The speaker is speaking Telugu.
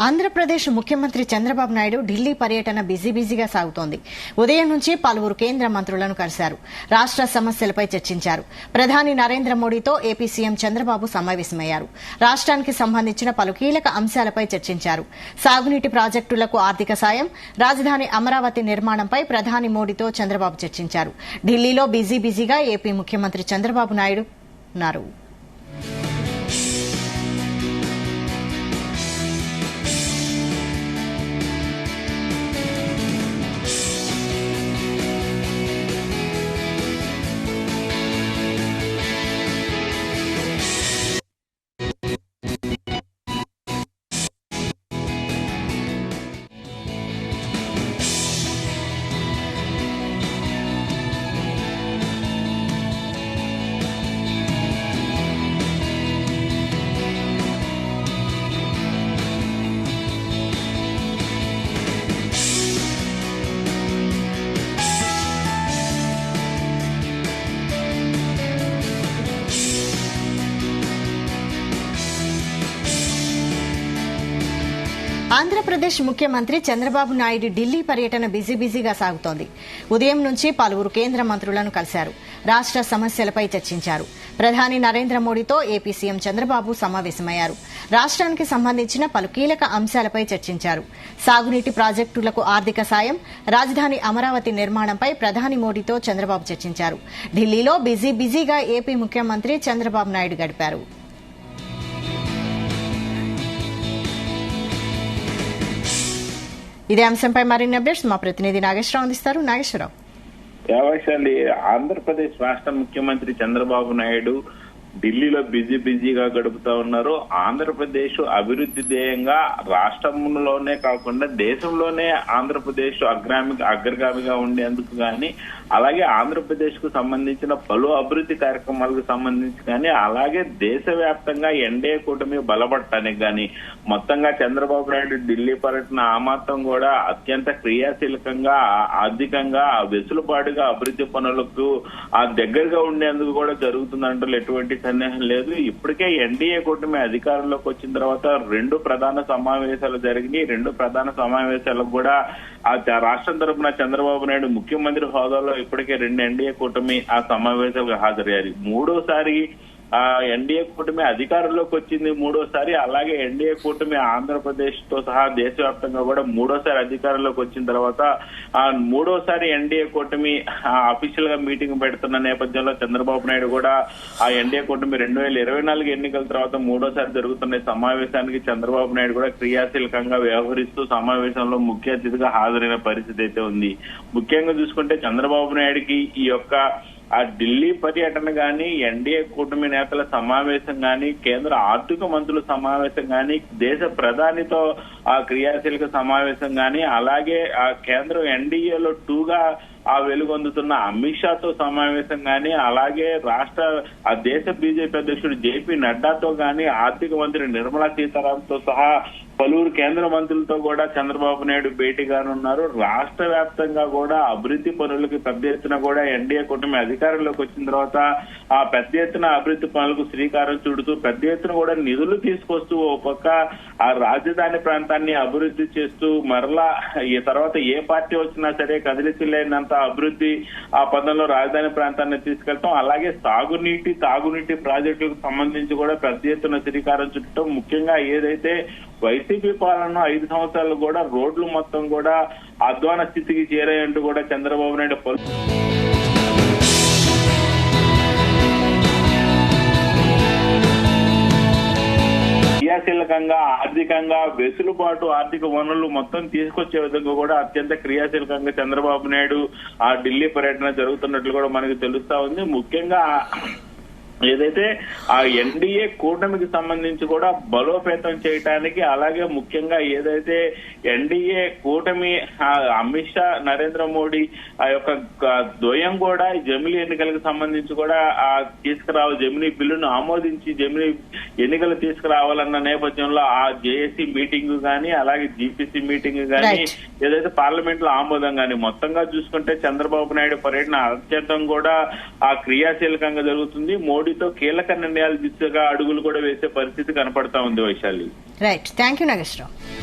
ఆంధ్రప్రదేశ్ ముఖ్యమంత్రి చంద్రబాబు నాయుడు ఢిల్లీ పర్యటన బిజీగా సాగుతోంది. ఉదయం నుంచి పలువురు కేంద్ర మంత్రులను కలిశారు. రాష్ట సమస్యలపై చర్చించారు. ప్రధాని నరేంద్ర మోడీతో ఏపీ సీఎం చంద్రబాబు సమావేశమయ్యారు. రాష్ట్రానికి సంబంధించిన పలు కీలక అంశాలపై చర్చించారు. సాగునీటి ప్రాజెక్టులకు ఆర్థిక సాయం, రాజధాని అమరావతి నిర్మాణంపై ప్రధాని మోడీతో చంద్రబాబు చర్చించారు. ఢిల్లీలో బిజీగా ఏపీ ముఖ్యమంత్రి చంద్రబాబు నాయుడు ఉన్నారు. ఆంధ్రప్రదేశ్ ముఖ్యమంత్రి చంద్రబాబు నాయుడు ఢిల్లీ పర్యటన బిజీగా సాగుతోంది. ఉదయం నుంచి పలువురు కేంద్ర మంత్రులను కలిశారు. రాష్ట సమస్యలపై చర్చించారు. ప్రధాని నరేంద్ర మోడీతో ఏపీ సీఎం చంద్రబాబు సమావేశమయ్యారు. రాష్ట్రానికి సంబంధించిన పలు కీలక అంశాలపై చర్చించారు. సాగునీటి ప్రాజెక్టులకు ఆర్థిక సాయం, రాజధాని అమరావతి నిర్మాణంపై ప్రధాని మోడీతో చంద్రబాబు చర్చించారు. ఢిల్లీలో బిజీగా ఏపీ ముఖ్యమంత్రి చంద్రబాబు నాయుడు గడిపారు. ఇదే అంశంపై మరిన్ని అప్డేట్స్ మా ప్రతినిధి నాగేశ్వరరావు అందిస్తారు. నాగేశ్వరరావు, ఆంధ్రప్రదేశ్ రాష్ట్ర ముఖ్యమంత్రి చంద్రబాబు నాయుడు ఢిల్లీలో బిజీగా గడుపుతా ఉన్నారు. ఆంధ్రప్రదేశ్ అభివృద్ధి ధ్యేయంగా రాష్ట్రంలోనే కాకుండా దేశంలోనే ఆంధ్రప్రదేశ్ అగ్రగామిగా ఉండేందుకు గాని, అలాగే ఆంధ్రప్రదేశ్ కు సంబంధించిన పలు అభివృద్ధి కార్యక్రమాలకు సంబంధించి కానీ, అలాగే దేశవ్యాప్తంగా ఎన్డీఏ కూటమి బలపడటానికి గాని మొత్తంగా చంద్రబాబు నాయుడు ఢిల్లీ పర్యటన మాత్రం కూడా అత్యంత క్రియాశీలకంగా, ఆర్థికంగా, వెసులుబాటుగా అభివృద్ధి పనులకు దగ్గరగా ఉండేందుకు కూడా జరుగుతుందంటూ ఎటువంటి సందేహం లేదు. ఇప్పటికే ఎన్డీఏ కూటమి అధికారంలోకి వచ్చిన తర్వాత 2 ప్రధాన సమావేశాలు జరిగినాయి. 2 ప్రధాన సమావేశాలకు కూడా రాష్ట్రం తరఫున చంద్రబాబు నాయుడు ముఖ్యమంత్రి హోదాలో ఇప్పటికే 2 ఎన్డీఏ కూటమి ఆ సమావేశాలకు హాజరయ్యారు. మూడోసారి ఎన్డీఏ కూటమి అధికారంలోకి వచ్చింది మూడోసారి. అలాగే ఎన్డీఏ కూటమి ఆంధ్రప్రదేశ్ తో సహా దేశవ్యాప్తంగా కూడా మూడోసారి అధికారంలోకి వచ్చిన తర్వాత మూడోసారి ఎన్డీఏ కూటమి అఫీషియల్ గా మీటింగ్ పెడుతున్న నేపథ్యంలో చంద్రబాబు నాయుడు కూడా ఆ ఎన్డీఏ కూటమి 2024 ఎన్నికల తర్వాత మూడోసారి జరుగుతున్న సమావేశానికి చంద్రబాబు నాయుడు కూడా క్రియాశీలకంగా వ్యవహరిస్తూ సమావేశంలో ముఖ్య అతిథిగా హాజరైన పరిస్థితి అయితే ఉంది. ముఖ్యంగా చూసుకుంటే చంద్రబాబు నాయుడికి ఈ యొక్క ఢిల్లీ పర్యటన గాని, ఎన్డీఏ కూటమి నేతల సమావేశం గాని, కేంద్ర ఆర్థిక మంత్రుల సమావేశం గాని, దేశ ప్రధానితో క్రియాశీలక సమావేశం గాని, అలాగే కేంద్రం ఎన్డీఏలో 2గా వెలుగొందుతున్న అమిత్ షాతో సమావేశం గాని, అలాగే దేశ బీజేపీ అధ్యక్షుడు జేపీ నడ్డాతో గాని, ఆర్థిక మంత్రి నిర్మలా సీతారామన్తో సహా పలువురు కేంద్ర మంత్రులతో కూడా చంద్రబాబు నాయుడు భేటీగానున్నారు. రాష్ట్ర వ్యాప్తంగా కూడా అభివృద్ధి పనులకు పెద్ద ఎత్తున కూడా ఎన్డీఏ కూటమి అధికారంలోకి వచ్చిన తర్వాత పెద్ద ఎత్తున అభివృద్ధి పనులకు శ్రీకారం చుడుతూ పెద్ద ఎత్తున కూడా నిధులు తీసుకొస్తూ ఓ పక్క రాజధాని ప్రాంతాన్ని అభివృద్ధి చేస్తూ మరలా ఈ తర్వాత ఏ పార్టీ వచ్చినా సరే కదిలించలేనంత అభివృద్ధి పదంలో రాజధాని ప్రాంతాన్ని తీసుకెళ్తాం. అలాగే తాగునీటి ప్రాజెక్టులకు సంబంధించి కూడా పెద్ద ఎత్తున శ్రీకారం చుట్టడం, ముఖ్యంగా ఏదైతే వైసీపీ పాలన 5 సంవత్సరాలు కూడా రోడ్లు మొత్తం కూడా అధ్వాన స్థితికి చేరాయంటూ కూడా చంద్రబాబు నాయుడు క్రియాశీలకంగా, ఆర్థికంగా వెసులుబాటు, ఆర్థిక వనరులు మొత్తం తీసుకొచ్చే విధంగా కూడా అత్యంత క్రియాశీలకంగా చంద్రబాబు నాయుడు ఢిల్లీ పర్యటన జరుగుతున్నట్లు కూడా మనకు తెలుస్తా ఉంది. ముఖ్యంగా ఏదైతే ఎన్డీఏ కూటమికి సంబంధించి కూడా బలోపేతం చేయడానికి, అలాగే ముఖ్యంగా ఏదైతే ఎన్డీఏ కూటమి అమిత్ షా, నరేంద్ర మోడీ ద్వయం కూడా జమిలీ ఎన్నికలకు సంబంధించి కూడా జమిలీ బిల్లును ఆమోదించి జమిలీ ఎన్నికలు తీసుకురావాలన్న నేపథ్యంలో జేఏసీ మీటింగ్ గానీ, అలాగే జీపీసీ మీటింగ్ గానీ, ఏదైతే పార్లమెంట్ లో ఆమోదం గానీ, మొత్తంగా చూసుకుంటే చంద్రబాబు నాయుడు పర్యటన అత్యంతం కూడా క్రియాశీలకంగా జరుగుతుంది. మోడీతో కీలక నిర్ణయాలు దిశగా అడుగులు కూడా వేసే పరిస్థితి కనపడతా ఉంది. Vaishali, right, thank you Nageswararao.